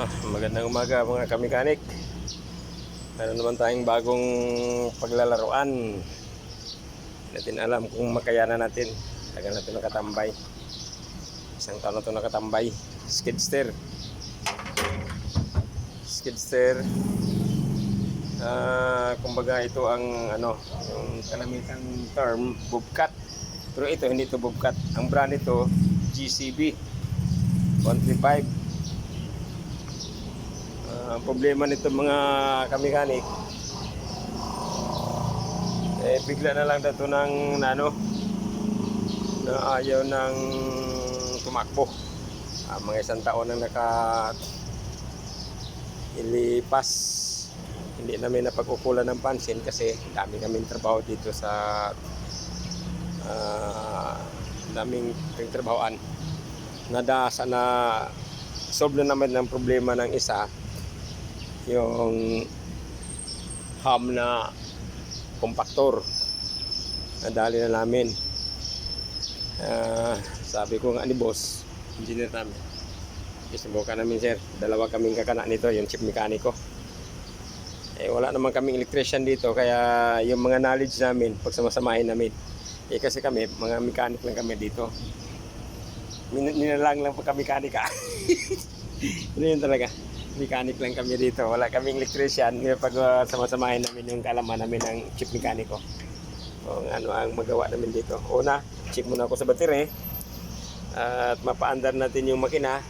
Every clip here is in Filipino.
Magandang umaga mga kamekanik. Meron naman tayong bagong paglalaruan. Natin alam kung makayanan natin. Tagal na ito nakatambay. Isang taon na ito nakatambay. Skidster. Kumbaga ito ang yung kalamitang term, bobcat. Pero ito hindi ito bobcat. Ang brand ito GCB 135. Ang problema nito mga kamekanik, bigla na lang dato ng na ayaw ng tumakbo. Mga isang taon na ilipas, hindi namin napag-ukulan ng pansin kasi dami kaming trabaho dito sa daming trabahoan. Sana solve na naman ng problema ng isa, yung hub na compactor. Nadali na namin. Sabi ko nga ni boss, engineer namin, subukan namin sir, dalawa kaming kakana nito, yung chief mekaniko. Wala naman kaming electrician dito, kaya yung mga knowledge namin pagsamasamahin namin. Kasi kami mga mechanic lang kami dito, nilalang lang pagka-mekanika. Yun talaga, mechanic lang kami dito, wala kaming electrician. Pag samasamahin namin yung kaalaman namin ng chief mekaniko kung ano ang magawa namin dito. Una, check muna ako sa battery at mapaandar natin yung makina,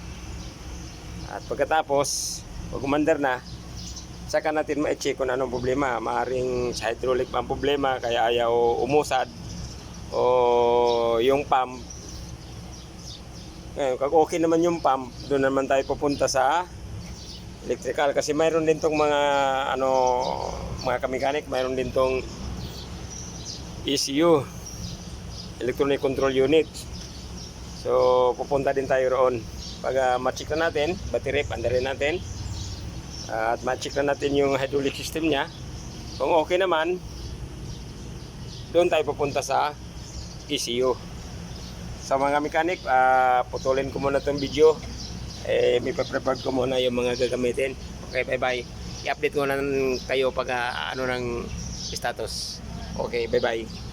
at pagkatapos pag umandar na, saka natin ma-check kung anong problema. Maaring sa hydraulic pa ang problema, kaya ayaw umusad, o yung pump. Kag okay naman yung pump, doon naman tayo pupunta sa electrical, kasi mayroon din tong mga mga kamekanik, mayroon din tong ECU, electronic control unit. So pupunta din tayo roon. Pag ma-check na natin battery, pandarin natin, at ma-check na natin yung hydraulic system nya. Kung okay naman, doon tayo pupunta sa ECU. Sa mga mekanik, putulin ko muna itong video. May pa-prepare ko muna yung mga gagamitin. Okay, bye bye. I-update ko na kayo pag ng status. Okay, bye bye.